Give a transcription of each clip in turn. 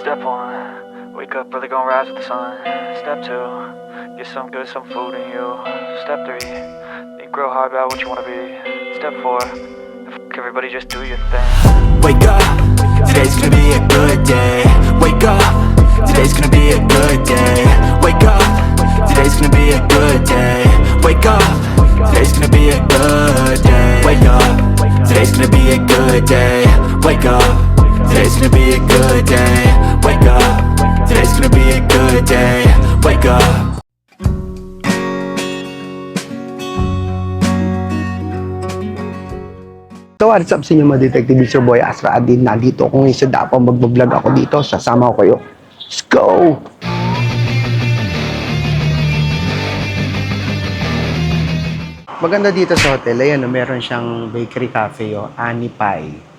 Step one, wake up early, gonna rise with the sun. Step two, get some good, some food in you. Step three, think real hard about what you wanna be. Step four, everybody just do your thing. Wake up, today's gonna be a good day. Wake up, today's gonna be a good day. Wake up, today's gonna be a good day. Wake up, today's gonna be a good day. Wake up, today's gonna be a good day. Wake up, today's gonna be a good day. Wake up, today's gonna be a good day. Wake up. So what's up sa inyo mga detective, it's your boy Asra Adin. Nandito ako ngayon sa Davao, magbablog ako dito, sasama ko kayo. Let's go! Maganda dito sa hotel, ayan, meron siyang bakery cafe, Ani Pie.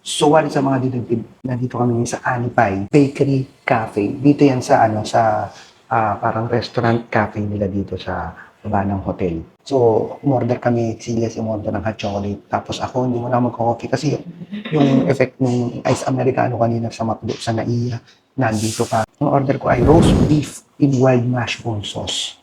So what is up mga detective, nandito kami ngayon sa Ani Pie Bakery Cafe. Dito yan sa parang restaurant cafe nila dito sa baba ng hotel. So, umorder kami, silas umorder ng hot chocolate. Tapos ako, hindi mo na magko-coffee kasi yung effect ng ice americano kanina sa McDo, sa NAIA, nandito pa. Ang order ko ay roast beef in wild mushroom sauce.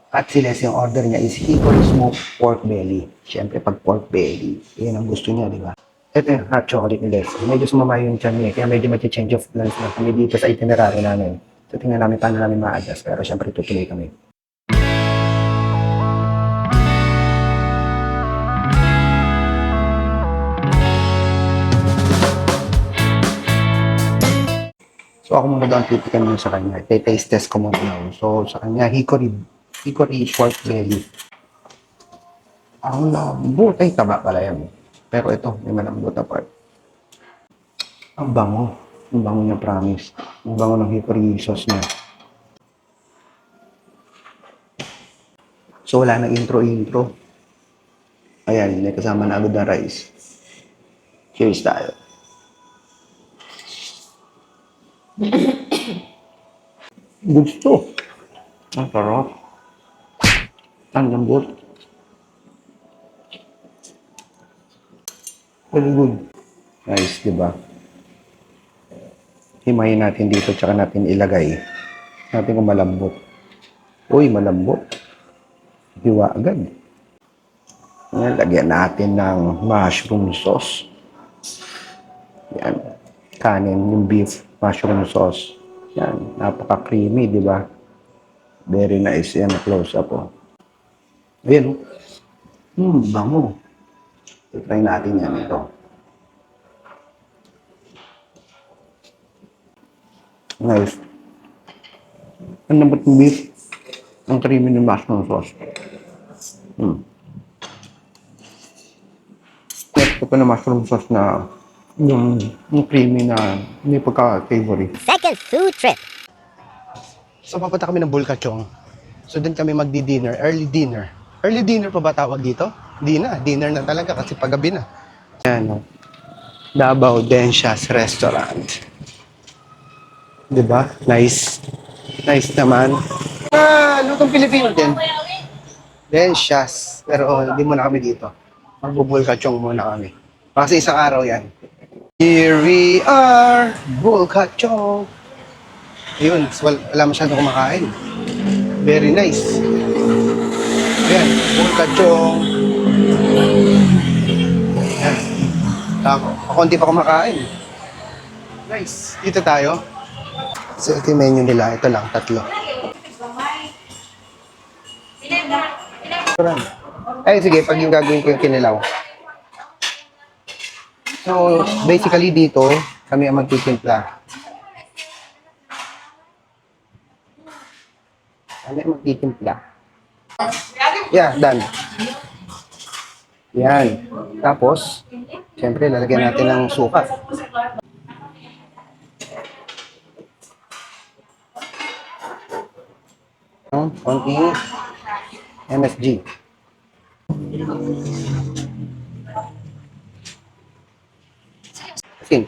At si Les, yung order niya is hickory smoked pork belly. Siyempre, pag pork belly, yun ang gusto niya, di ba? Ito yung hot chocolate ni Les. Medyo sumama yung tiyan niya, kaya medyo mag-change of plans na kami dito sa itinerary namin. So, tingnan namin paano namin ma-adjust, pero siyempre, tutuloy kami. So, ako muna daw ang titikan nyo sa kanya. Taste test ko muna daw. So, sa kanya, hickory pork belly. Ang lambot. Ay, taba pala yan. Pero ito, may malambot na part. Ang bango. Ang bango niya, promise. Ang bango ng hickory sauce niya. So, wala na intro. Ayan, may kasama na agad na rice. Cheers tayo. Gusto. Ang sarap. Ang lambot. Very good. Nice, di ba? Himayin natin dito, tsaka natin ilagay. Natin kung malambot. Uy, malambot. Hiwa agad. Yan, lagyan natin ng mushroom sauce. Yan. Kanin, yung beef, mushroom sauce. Yan, napaka-creamy, di ba? Very nice. Yan, close up, oh. Ayan, oh. Bango. I-try natin yan ito. Nice. Ang lambot ng beef. Ang creamy ng mushroom sauce. Next ko na mushroom sauce na yung creamy na may pagka-savory. Second food trip. So, papunta kami ng Bulkachong. So, doon kami magdi-dinner. Early dinner. Early dinner pa ba tawag dito? Hindi na. Dinner na talaga kasi paggabi na. Yan, Davao Densias Restaurant. Diba? Nice. Nice naman. Lutong Pilipino din. Densias. Pero hindi muna kami dito. Magbubulkachong muna kami. Kasi isang araw yan. Here we are, Bulkachong. Ayun, wala masyadong kumakain. Very nice. Ayan, Bulkachong. Ayan. Ako hindi pa kumakain. Nice. Dito tayo. So, ito yung menu nila. Ito lang, 3. Ay, sige, pag yung gagawin ko yung kinilaw. So, basically dito, kami ang magtitimpla. Kami ang magtitimpla. Yeah, done. Yan. Tapos, siyempre, lalagyan natin ng suka. Konting MSG. Asin.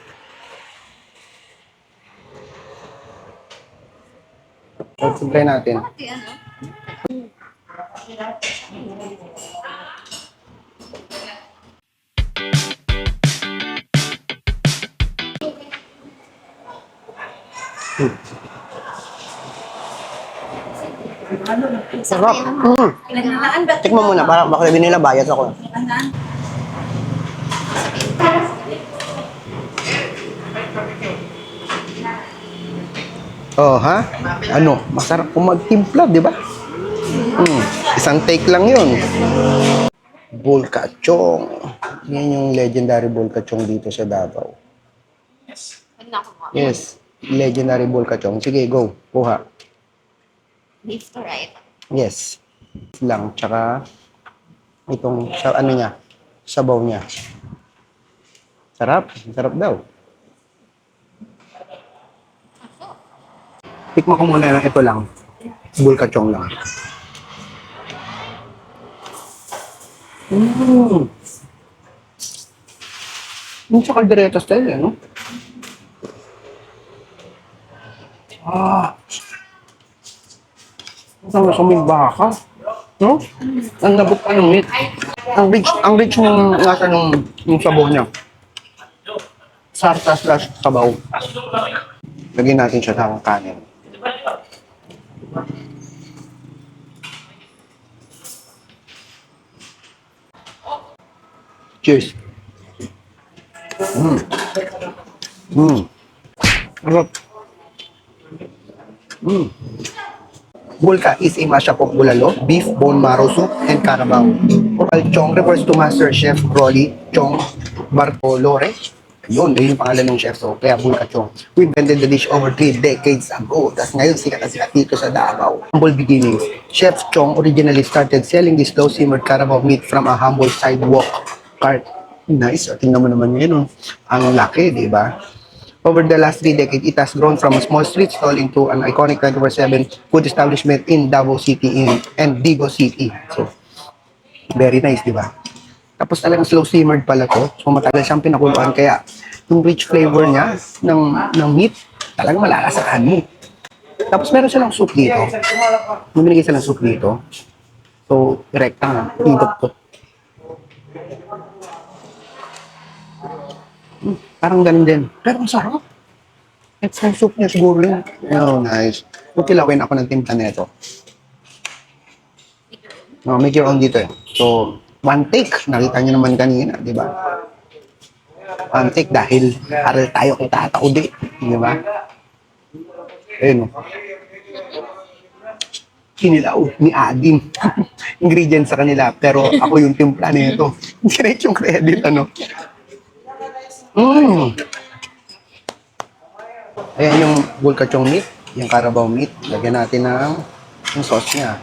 So, try natin. Sarap. Tikman mo na, para baka sabihin nila bayad ako. Oh, ha? Ano? Masarap kung magtimpla, di ba? Isang take lang yun. Bulkachong. Yan yung legendary bulkachong dito sa Davao. Yes. Legendary bulkachong. Sige, go. Kuha. Beef to right? Yes. Lang. Tsaka itong, ano niya, sabaw niya. Sarap. Sarap daw. Tikman ko muna na ito lang. Bulkachong lang. Yung sa kaldereta style, ano? Ang nasa may baka. No? Ang labot pa ng meat. Ang rich ng nasa ng sabaw niya. Sarta slash sabaw. Lagyan natin siya ng kanin. Cheers. Sarap. Bulka is a mashup of bulalo, beef, bone marrow soup, and carabao. While Chong refers to Master Chef Rolly Chong Bartolore. Yun yung pangalan ng chef. So, kaya Bulka Chong. We invented the dish over 3 decades ago. Tapos ngayon, sikat na sikat dito sa Davao. Humble beginnings. Chef Chong originally started selling this slow-simmered carabao meat from a humble sidewalk cart. Nice. Tingnan mo naman ngayon. Oh. Ang laki, di ba? Over the last 3 decades, it has grown from a small street stall into an iconic 24/7 food establishment in Davao City and Digo City. So, very nice, di ba? Tapos talagang slow simmered pala to. So, matagal siyang pinakuluan. Kaya, yung rich flavor niya ng meat, talagang malalasahan mo. Tapos, meron silang soup dito. May binigay silang soup dito. So, direkta nga. Higop ko. Parang ganun din. Pero ang sarap. It's yung soup niya siguro yun. Oh, nice. Kung kilawin ako ng timpla nito. No, make your own dito eh. So, one take. Nakita niyo naman kanina, di ba? One take dahil aral tayo kay Tata Udi. Di ba? Ayun o. Kinilaw ni Adin. Ingredients sa kanila. Pero ako yung timpla nito. Direct yung credit, ano? Ayan yung bulkachong meat, yung carabao meat. Lagyan natin ng sauce niya.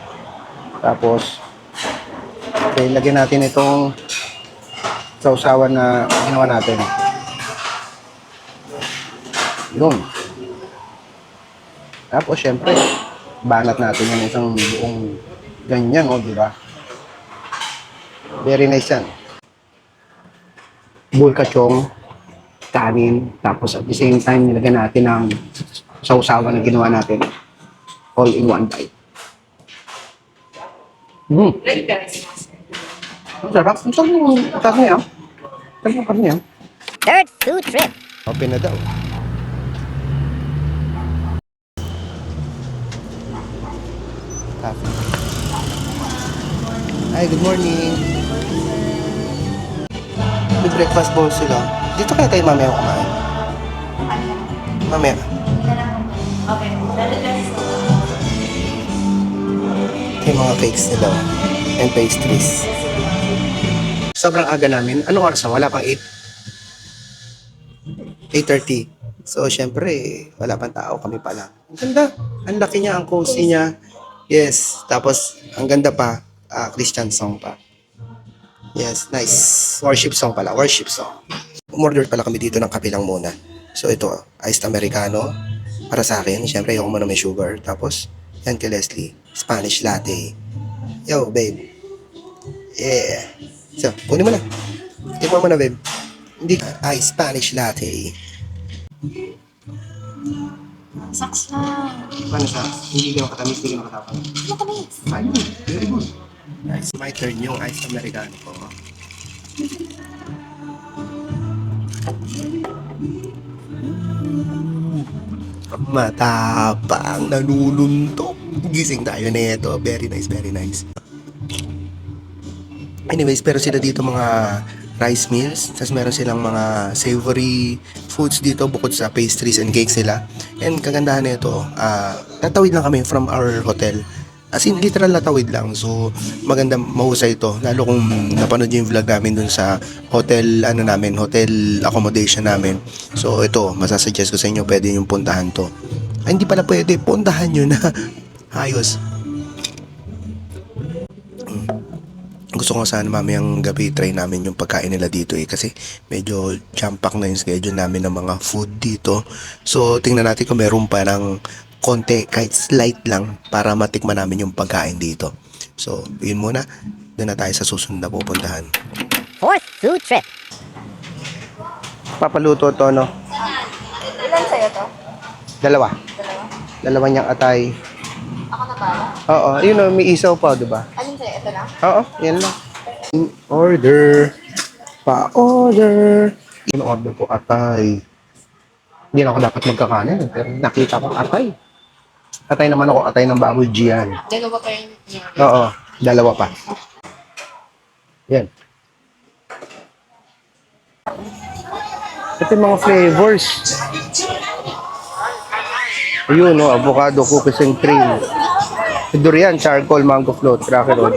Tapos, okay, lagyan natin itong sausawan na ginawa natin. Yun. Tapos, syempre, banat natin yung isang buong ganyan, o, di ba? Very nice yan. Bulkachong, kanin, tapos at the same time, nilagyan natin ng sausawan na ginawa natin. All in one bite. Ang sarap. Ang sarap yung karne yan. Sarap yung karne yan. Third food trip. Open na daw. Coffee. Hi, good morning. May breakfast bowl sila. Dito kaya tayo mamaya kumain. Mamaya. Okay. Ito yung mga cakes nila. And pastries. Sobrang aga namin. Anong oras na? Wala pang 8. 8:30. So, syempre, wala pang tao. Kami pa lang. Ang ganda. Ang laki niya. Ang cozy niya. Yes. Tapos, ang ganda pa. Christian song pa. Yes, nice. Worship song pala. Worship song. Umorder pala kami dito ng kape lang muna. So, ito, iced americano. Para sa akin, syempre, ayoko muna may sugar. Tapos, yan kay Leslie. Spanish latte. Yo, babe. Yeah. So, kunin mo na. Tikman mo na, babe. Hindi ay Spanish latte. Saks na. Paano siya? Hindi ka makatamis, hindi ka makatapang. Matamis. Ayun, very good. Nice. My turn yung iced americano ko. Matapang, nanununtok. Gising tayo nito. Very nice, very nice. Anyways, pero sila dito mga rice meals. Tapos meron silang mga savory foods dito bukod sa pastries and cakes sila. And kagandahan nito, natawid lang kami from our hotel. As in, literal natawid lang. So, maganda, mahusay ito. Lalo kung napanood yung vlog namin dun sa hotel, hotel accommodation namin. So, ito, masasuggest ko sa inyo, pwede yung puntahan to. Ay, hindi pala pwede, puntahan nyo na. Ayos. Gusto ko sana mamayang gabi try namin yung pagkain nila dito kasi medyo jam-pack na yung schedule namin ng mga food dito. So, tingnan natin kung meron pa ng konti, kahit slight lang, para matikman namin yung pagkain dito. So, yun muna. Doon na tayo sa susunod na pupuntahan. Fourth food trip. Papaluto to, no? Ilan sa'yo to? Dalawa. Dalawa niyang atay. Ako na ba? Oo, yun o, may isaw pa, diba? Alin sa'yo? Ito lang? Oo, yan lang. In order. Pa-order. In order ko atay. Hindi na ako dapat magkakanin, pero nakita ko atay. Atay naman ako, atay ng baboy Gian. Dalawa pa yung Oo, dalawa pa. Yan. Ito yung mga flavors. Ayun, no, avocado, cookies and cream. Durian, charcoal, mango float, cracker roll,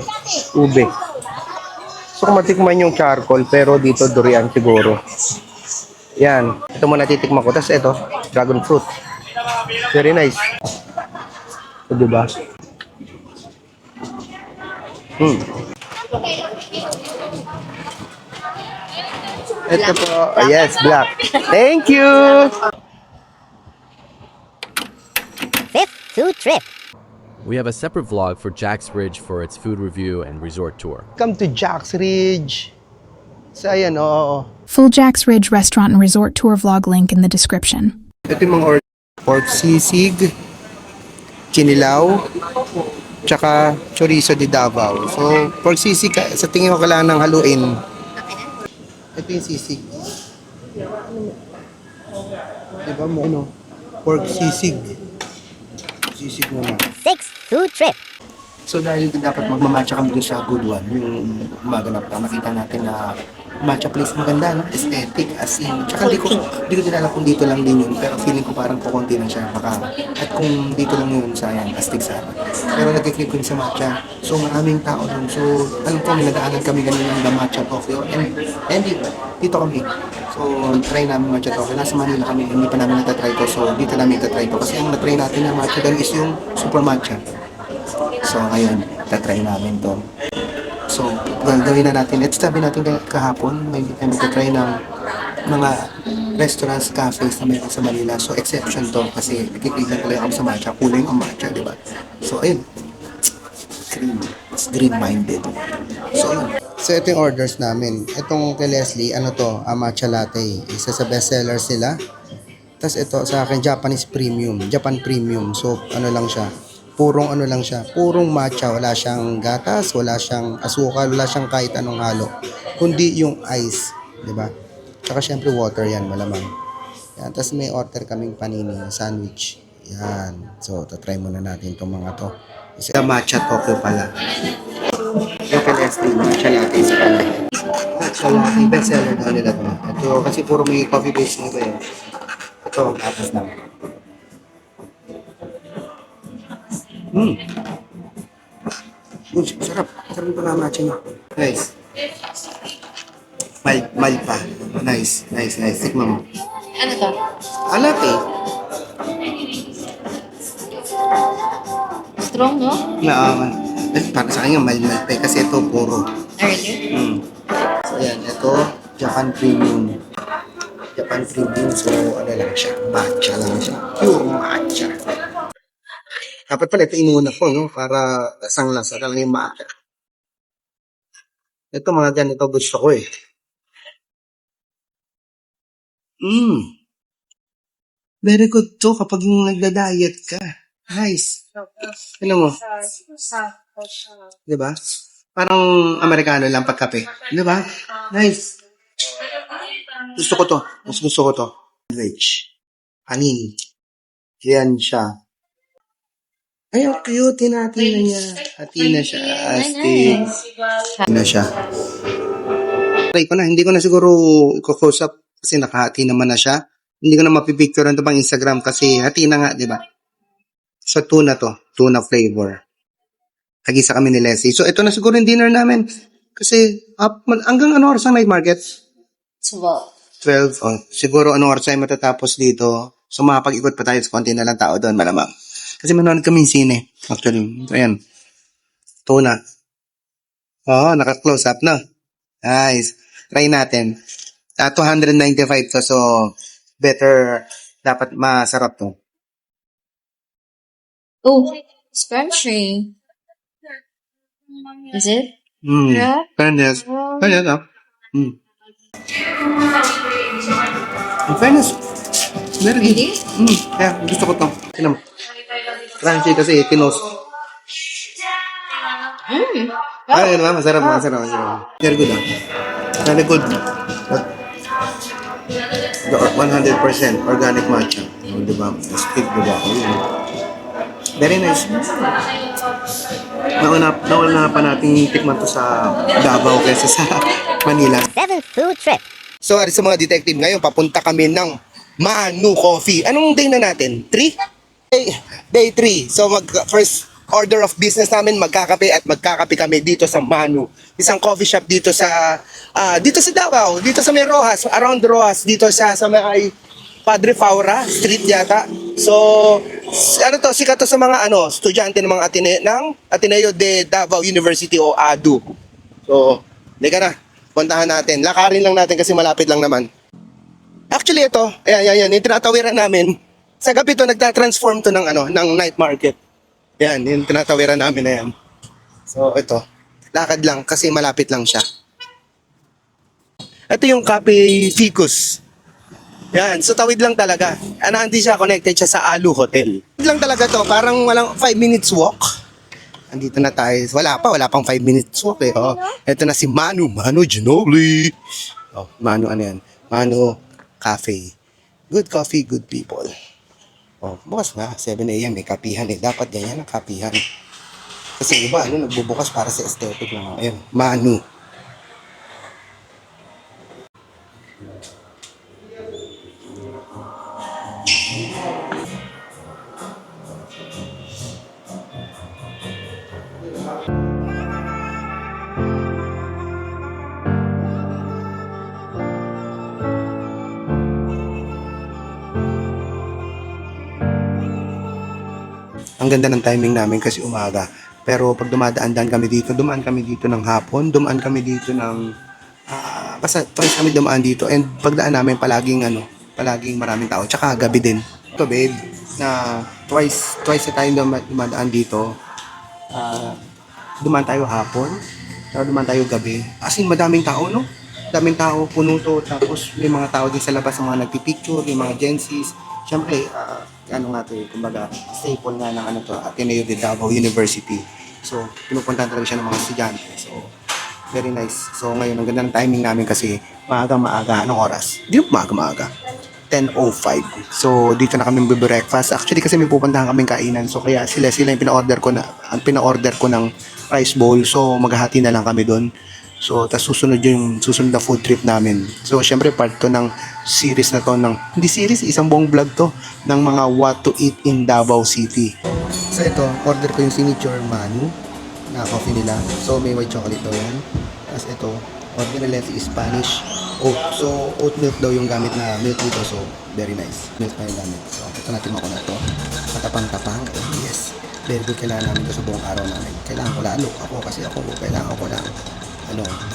ube. So, kung matikman yung charcoal, pero dito durian siguro. Yan. Ito muna titikman ko. Tapos ito, dragon fruit. Very nice. So, diba? Ito po. Yes, black. Thank you! Fifth food trip. We have a separate vlog for Jack's Ridge for its food review and resort tour. Come to Jack's Ridge. So, ayan, oo. Full Jack's Ridge restaurant and resort tour vlog link in the description. Ito yung mga order. Pork sisig, kinilaw, tsaka chorizo de Davao. So, pork sisig, sa tingin ko kailangan ng haluin. Ito yung sisig. Diba mo, ano? Pork sisig. Sisig muna. Sixth food trip. So dahil dapat magmamatcha kami dun sa good one, yung maganap na nakita natin na matcha place maganda, no? Aesthetic, as in. Tsaka di ko din alam kung dito lang din yun, pero feeling ko parang kukunti lang siya. Baka, at kung dito lang yun, sayang, astig sana. Pero nag-click ko sa matcha. So maraming tao dun. So alam ko, nagdaanan kami ganun ng matcha Tokyo. And dito kami. So try namin matcha Tokyo. Nasa Manila kami, hindi pa namin natatry to. So dito namin natatry to. Kasi ang natry natin na matcha doon is yung super matcha. So, ngayon, tatry namin to. So, gagawin na natin. Ito sabi natin kahapon, may tatry ng mga restaurants, cafes na meron sa Manila. So, exception to kasi nakikinig lang ako sa matcha. Kuling ang matcha, di ba? So, ayun. It's green-minded. So, ayun. So, ito yung orders namin. Itong kay Leslie, ano to? Matcha latte. Isa sa bestsellers nila. Tapos ito sa akin, Japanese premium. Japan premium. So, ano lang siya. Purong ano lang siya, purong matcha, wala siyang gatas, wala siyang asukal, wala siyang kahit anong halo, kundi yung ice, di ba? Tsaka syempre water yan, malamang. Yan, tapos may order kaming panini, sandwich. Yan. So, tatry muna natin itong mga to. Isa matcha Tokyo pala. Yung Leslie, matcha latte sa kanila. Matcha latte, best seller daw nila to. Ito, kasi puro may coffee base nito eh. Ito, tapos na. Sarap. Sarap yung pagkamatcha niya. Nice. Mild pa. Nice. Tikman mo. Ano to? Latte. Strong, no? Para sa akin mild pa kasi ito puro. Early? So ayan, ito Japan Premium. So ano lang siya, matcha lang siya. Pure matcha. Dapat pala ito inuna ko, no? Para lasang-lasa lang yung matcha. Ito mga ganito gusto ko eh. Very good to kapag yung nagda-diet ka. Nice. Ano mo? Diba? Parang Amerikano lang pagkape. Diba? Nice. Gusto ko to. Mas gusto ko to. Veg. Kanin. Yan siya. Ay, ang cute. Hinati na niya. Hati na siya. Astig. Hati na siya. Try ko na. Hindi ko na siguro i-close up kasi nakahati naman na siya. Hindi ko na mapipicturean to pang Instagram kasi hati na nga, di ba? So, tuna to. Tuna flavor. Tagisa kami ni Leslie. So, ito na siguro yung dinner namin. Kasi, hanggang ano oras ang night market? 12. Oh, siguro ano oras tayo matatapos dito. So, makapag-ikot pa tayo. Konti na lang tao doon, malamang. Kasi manonood kami yung sine. Actually, ayan. Tuna. Oo, naka-close up na. Nice. Try natin. 295 to. So, better. Dapat masarap to. Oh, it's crunchy. Is it? Yeah. Fairness. Fairness, ah. In fairness, very good. Really? Yeah, gusto ko to. Tinom. Crunchy kasi tinos. Ay, ano ba? Masarap. Very good, ah. Very good. 100% organic matcha. Oh, diba? Speak, diba? Very nice. Nauna pa natin tikman to sa Davao kaysa sa Manila. 7th food trip. So, sa mga detective, ngayon papunta kami ng Manu Coffee. Anong day na natin? 3? Day 3. So, first order of business namin, magkakape at magkakape kami dito sa Manu. Isang coffee shop dito sa Davao, dito sa may Rojas, around Rojas, dito sa may Padre Faura Street yata. So, sikat to sa mga estudyante ng mga Ateneo de Davao University o ADU. So, ka na. Puntahan natin. Lakarin lang natin kasi malapit lang naman. Actually, ito, ayan, yung tinatawiran namin. Sa gabi to, nagtatransform to ng night market. Yan, yung tinatawiran namin na yan. So, ito, lakad lang kasi malapit lang siya. Ito yung Cafe Ficus. Yan, so tawid lang talaga. Hindi siya connected siya sa Alu Hotel. Tawid lang talaga to, parang walang 5 minutes walk. Andito na tayo. Wala pang 5 minutes walk eh. Oh, ito na si Manu Ginobili. Oh, Manu Manu Cafe. Good coffee, good people. Oh, bukas na, 7 a.m. may kapihan eh. Dapat ganyan ang kapihan. Kasi iba, nagbubukas para sa aesthetic lang. Ayun, Manu. Ang ganda ng timing namin kasi umaga. Pero pag dumaan kami dito ng hapon, dumaan kami dito ng basta twice kami dumaan dito, and pagdaan namin palaging maraming tao, tsaka gabi din. Ito babe, na twice na tayo dumaan dito. Dumaan tayo hapon, tapos dumaan tayo gabi. As in, madaming tao, no? Daming tao, puno to, tapos may mga tao din sa labas, mga nagpipicture, may mga Gen Zs. Siyempre, kumbaga, staple nga ng Ateneo de Davao University. So, pinupuntahan talaga siya ng mga estudyante. So, very nice. So, ngayon, ang ganda ng timing namin kasi maaga. Anong oras? Di ba maaga? 10:05. So, dito na kami mag-breakfast. Actually, kasi may pupuntahan kaming kainan. So, kaya sila yung pina-order ko ng rice bowl. So, maghahati na lang kami doon. So, tas susunod na food trip namin. So, syempre part to ng series na to hindi series, isang buong vlog to ng mga what to eat in Davao City. So, ito, order ko yung signature Manu na coffee nila. So, may white chocolate daw yan. Tapos ito, order nila is Spanish oat. So, oat milk daw yung gamit na milk dito. So, very nice. Milk na yung gamit. So, ito natin ako na to. Matapang-tapang. Yes. Very good. Kailangan namin ito sa buong araw namin. Kailangan ko lalo. Kailangan ko lang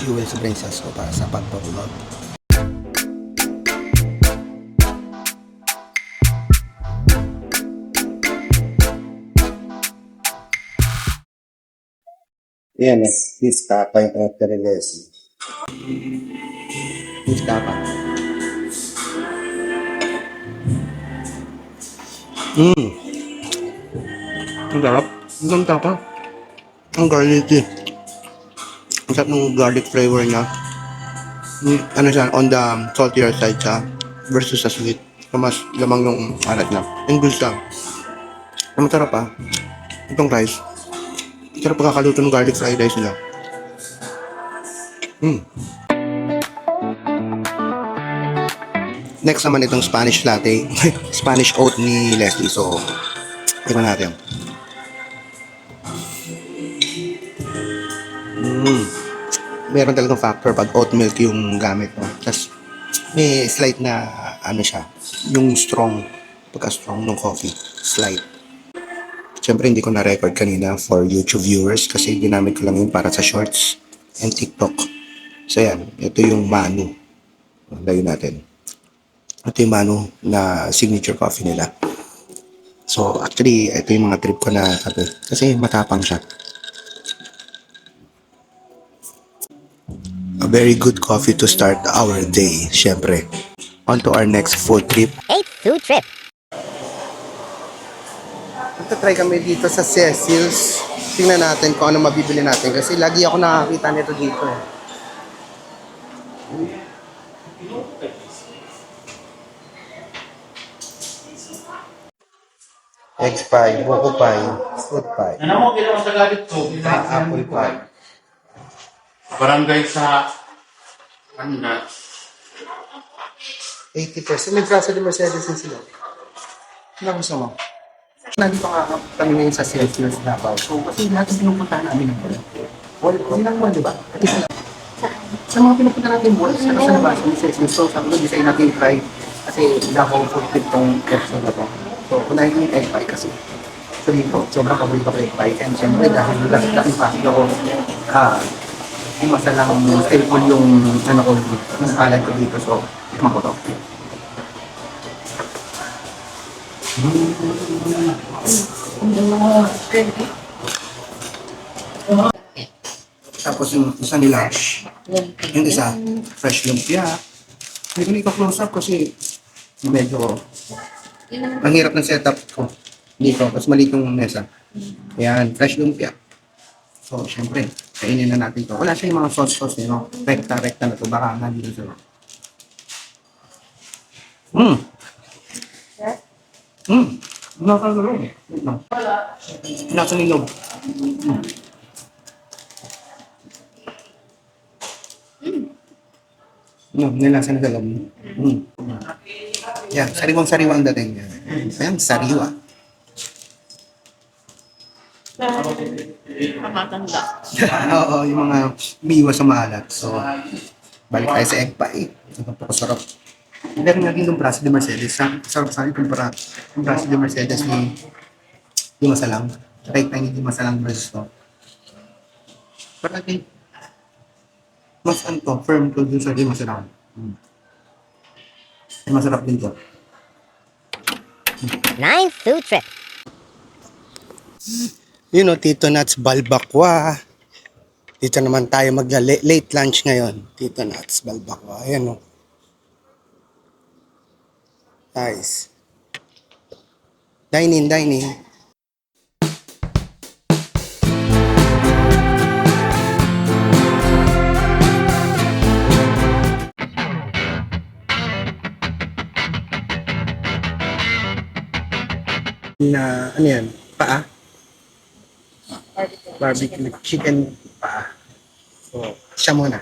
fuel sa brain cells ko para sa pagpapulog. Yan eh, this tapa yung characterization. This tapa. Ang sarap. Ang tapa. Ang garlicky. Ang sarap ng garlic flavor niya. Ano siya, on the saltier side siya versus sa sweet. So, mas lamang yung alat niya. And good siya. Ang masarap pa. Itong rice. Sarap pagkakaluto ng garlic fried rice nila. Next naman itong Spanish latte. Spanish oat ni Leslie. So, tingnan natin. Meron talagang factor pag oat milk yung gamit mo. Tapos, may slight na, ano siya, yung strong, pagka-strong ng coffee. Slight. Siyempre, hindi ko na-record kanina for YouTube viewers kasi ginamit ko lang yun para sa shorts and TikTok. So, yan. Ito yung Manu. Layo natin. Ito yung Manu na signature coffee nila. So, actually, ito yung mga trip ko na kape. Kasi matapang siya. A very good coffee to start our day, syempre. On to our next food trip. 8th food trip. Magta-try kami dito sa Cecil's. Tingnan natin kung ano mabibili natin kasi lagi ako nakakita nito dito eh. Egg pie, buko pie, fruit pie, Ano mo ginawa sa galit ko? apple pie. Barangay sa ano na? 80%. May Plaza de Mercedes din sila. Ano gusto mo? Nandito nga kami ngayon sa Celsius Davao. So, kasi lahat ng pinupuntahan namin ng mall. Wala lang mall, di ba? At isa lang. Sa mga pinupuntahan natin mall, sa labas, may Celsius. So, sabi ko, design natin yung try. Kasi Davao food trip tong episode na to. So, unahin ko yung egg pie kasi. So, dito, sobrang paborito ko egg pie. And syempre, dahil laking pasok ako, yung masalang staple yung ano ko, yung palad ko dito. So, tikman ko to. Tapos yung isa nila, yung isa, fresh lumpia. Hindi ko na ito-close up kasi medyo ang hirap ng setup ko dito. Tapos maliit yung mesa. Ayan, fresh lumpia. So, syempre, kainin na natin to. Wala siya yung mga sauce-sauce, you know? Rekta-rekta na to. Baka nandito siya. Nakakagalo. Nasa nilog. No, nilasa na sa loob. Yan, sariwang-sariwa ang dating. Ayan, sariwa. Matanda. Oo, yung mga miwa sa maalat. So, balik tayo sa egg pie. Napakasarap. Meron nga din yung Braso de Mercedes. Sarap sa akin kumpara yung Braso de Mercedes ni Di Masalang. Right time ni Di Masalang versus to. Parang mas to, firm to dun sa Di Masalang. Masarap din to. 9th food trip. You know, Tito Nuts Balbakwa. Dito naman tayo mag-late lunch ngayon. Tito Nuts Balbakwa. Ayan o. Nice. Dining, dining. Na, ano yan? Paa? Barbecue chicken paa. So, siya muna.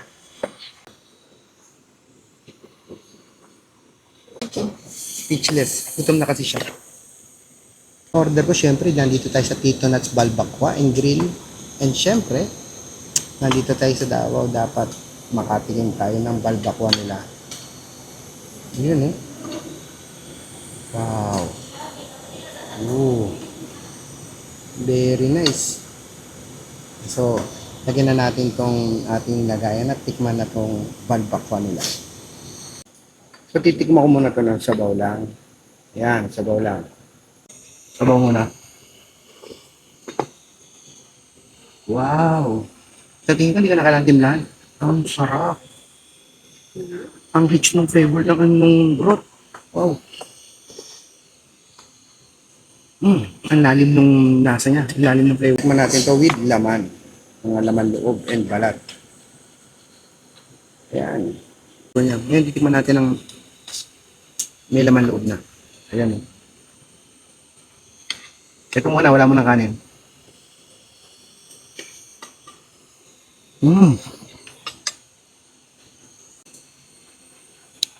Speechless. Gutom na kasi siya. Order ko syempre, nandito tayo sa Tito Nuts Balbakwa and Grill. And syempre, nandito tayo sa Davao. Dapat makatingin tayo ng balbakwa nila. Yun eh. Wow. Ooh. Very nice. So, lagyan na natin tong ating lagayan at tikman na tong balbakwa nila. So, titikman ko muna to ng sabaw lang. Yan, sabaw lang. Sabaw muna. Wow! Sa tingin ko, hindi ka nakalantimlan. Ang sarap. Ang rich ng flavor ng broth. Wow. Ang lalim ng lasa niya. Ang lalim ng flavor. Tikman natin to with laman. Mga laman loob and balat. Ayan. Ayan. Ngayon, titikman natin ang may laman loob na. Ayan. Ito muna, wala mo ng kanin.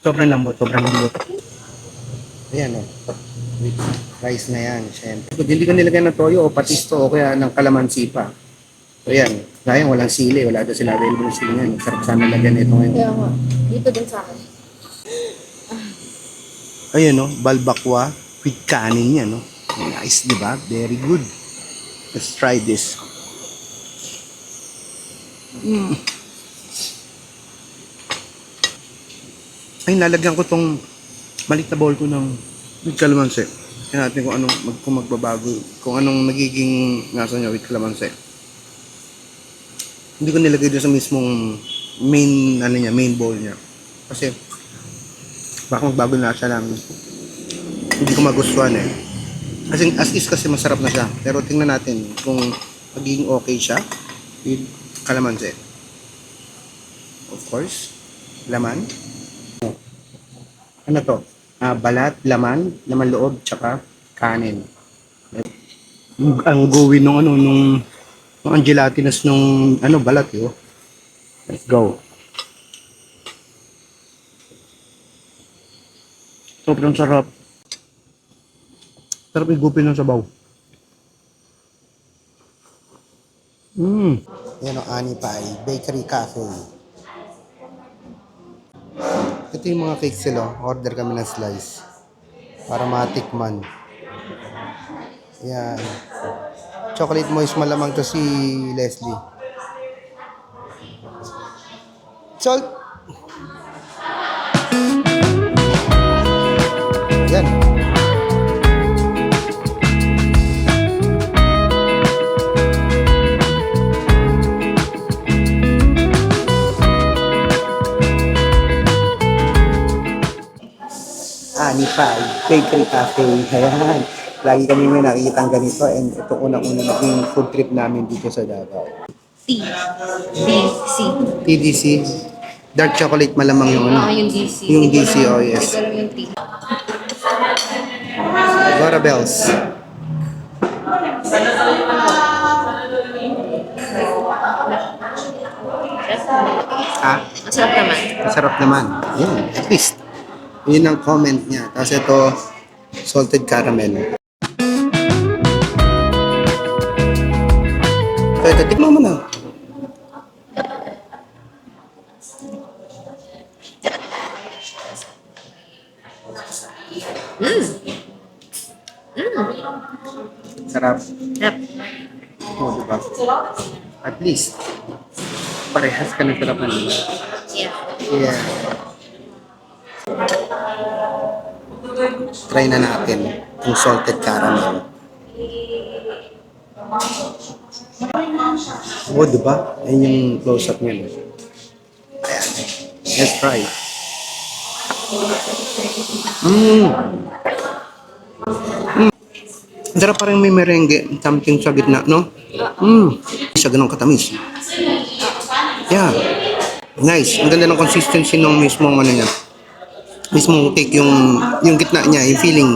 Sobrang lambot, sobrang lambot. Ayan o. With rice na yan, syempre. Kung hindi ka nilagyan ng toyo o patisto o kaya ng kalamansi pa. So yan, sayang walang sili, wala daw sila available ng sili yan. Sarap sana lagyan ito ngayon. Kaya nga. Dito din sa akin. Ayan o, balbakwa with kanin yan o. Nice, di ba? Very good. Let's try this. Ay, nalagyan ko tong maliit na bowl ko ng with kalamansi. Tingnan natin kung magbabago, kung anong nagiging nasa niya with kalamansi. Hindi ko nilagay doon sa mismong main bowl niya. Kasi baka magbago na siya lang. Hindi ko magustuhan eh. Kasi as is kasi masarap na siya. Pero tingnan natin kung magiging okay siya with kalamansi. Of course, laman. Ano to? Balat, laman loob, tsaka kanin. Ang gooey nung ang gelatinous nung balat yun. Let's go. Sobrang sarap. Sarap igupin ng sabaw. Yan ang Ani Pie Bakery Cafe. Ito yung mga cakes sila. Order kami ng slice. Para matikman. Yan. Chocolate moist malamang to si Leslie. Salt! Yan. Ani Pie Bakery Cafe. Ayan. Lagi kami may nakikitang ganito and ito unang-unang naging food trip namin dito sa Davao. DC. TDC. Dark chocolate malamang yung Yung DC. Yung DC, oh yes. Pero yung T. Gora Bells. Ha? Masarap naman. Masarap naman. Yun, at least. Yun ang comment niya. Tapos ito, salted caramel. So ito, tikman mo na. Sarap. Yep. Oh, diba? At least, parehas ka ng sarapan. Yeah. Yeah. Try na natin yung salted caramel. Oh, diba? Ayun yung close-up niya. Ayan. Let's try. Ang sarap, parang may merengue, something sa gitna, no? Siya ganun katamis. Yeah. Nice. Ang ganda ng consistency ng mismong niya. Mismong cake, yung gitna niya, yung feeling.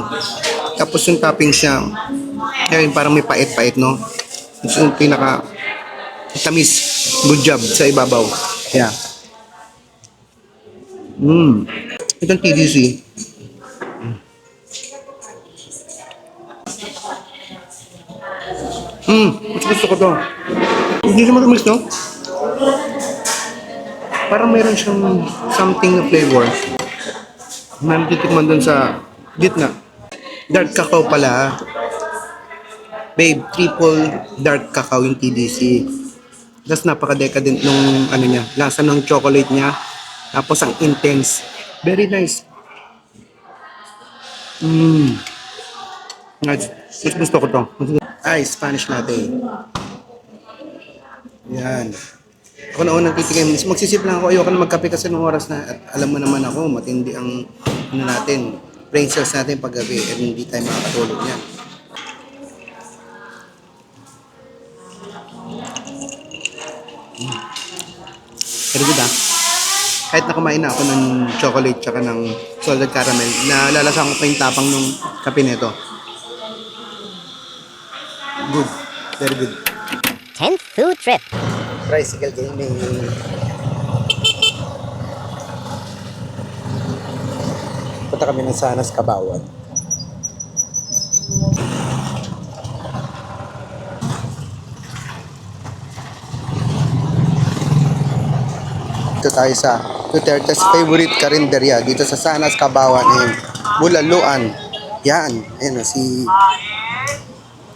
Tapos yung topping siya, ayun, parang may pait-pait, no? It's yung pinaka tamis. Good job sa ibabaw. Yeah. Itong TDC. Mas gusto ko to. Hindi siya matamis, no? Parang mayroon siyang something na flavor. May titikman dun sa gitna. Dark cacao pala. Babe, triple dark cacao yung TDC. Tapos napaka-decadent nung niya, lasa ng chocolate niya. Tapos ang intense. Very nice. Nice. Mas gusto ko to. Ay, Spanish latte. Yan. Ako na unang titikim. Magsisip lang ako. Ayoko na magkape kasi nung oras na at alam mo naman ako, matindi ang natin, brain cells natin paggabi at hindi tayo makakatulog yan. Very good, ah. kahit na kumain na ako ng chocolate tsaka ng salted caramel, nalalasan ko pa yung tapang ng kape nito. Good. Very good. 10th food trip. Tricycle gaming. Punta kami ng Sanas, Kabawan. Dito tayo sa Duterte's favorite karinderya dito sa Sanas, Kabawan and Bulaluan. Yan, ayun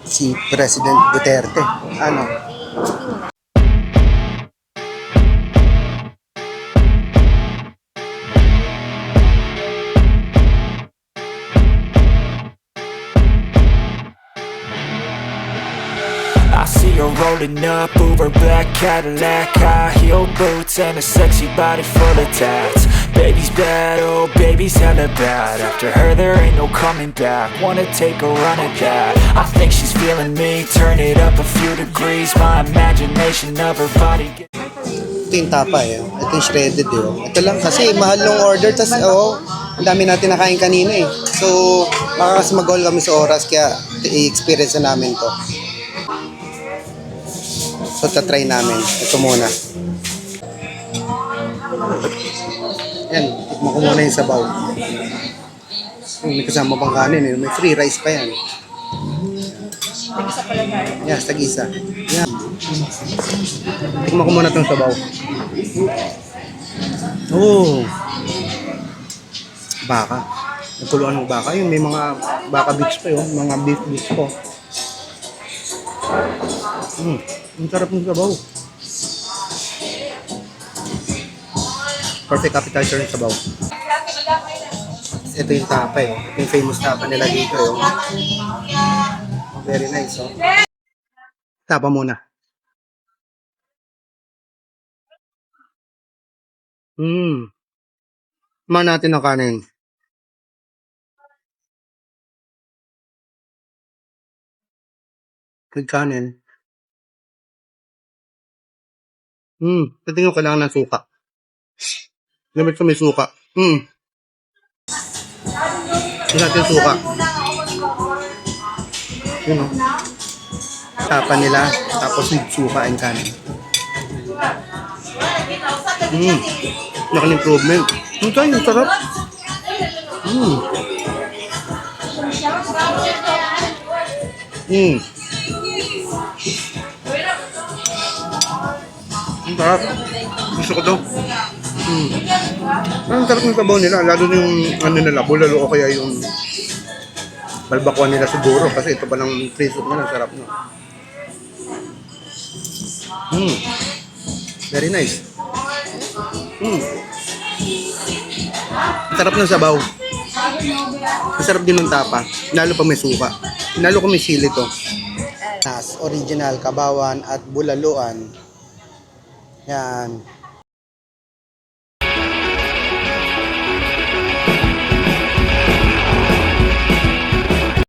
si President Duterte. Ano? I see her rolling up, Uber black Cadillac, high heel boots and a sexy body full of tats. Baby's bad, oh baby's hella bad. After her there ain't no coming back. Wanna take a run at that. I think she's feeling me, turn it up a few degrees. My imagination of her body. Ito yung tapa eh. Ito yung shredded eh. Ito lang kasi mahal ng order. Tas ang dami natin nakain kanina eh. So, baka kasi mag-haul kami sa oras kaya i-experience na namin to. So, tatry namin. Ito muna. Yan, tikman ko muna yung sabaw. May kasama pang kanin eh. May free rice pa yan. Yes, tag-isa. Yan. Tikman ko muna itong sabaw. Oh! Baka. Nagkuluan ng baka. Yung may mga baka bits pa yun. Mga beef bits po. Ang sarap ng sabaw. Perfect appetizer ng sabaw. Ito yung tapa eh. Ito yung famous tapa nila dito eh. Very nice oh. Tapa muna. Man natin ang kanin. Good kanin. Tingin ko kailangan ng suka. Gamit ko may suka. Hindi natin suka. Yun o. Tapa nila. Tapos may suka ang kanin. Naka-improvement. Ang tayo, ang sarap. Ang sarap. Gusto ko to. Ang sarap ng sabaw nila. Lalo na yung ano nila, bulalo o kaya yung balbakuan nila siguro. Kasi ito pa lang preso nila. Ang sarap no. Very nice. Ang sarap ng sabaw. Ang sarap din ng tapa. Lalo pa may suka. Lalo ko may sili to. Original, Kabawan at Bulaluan. Yan.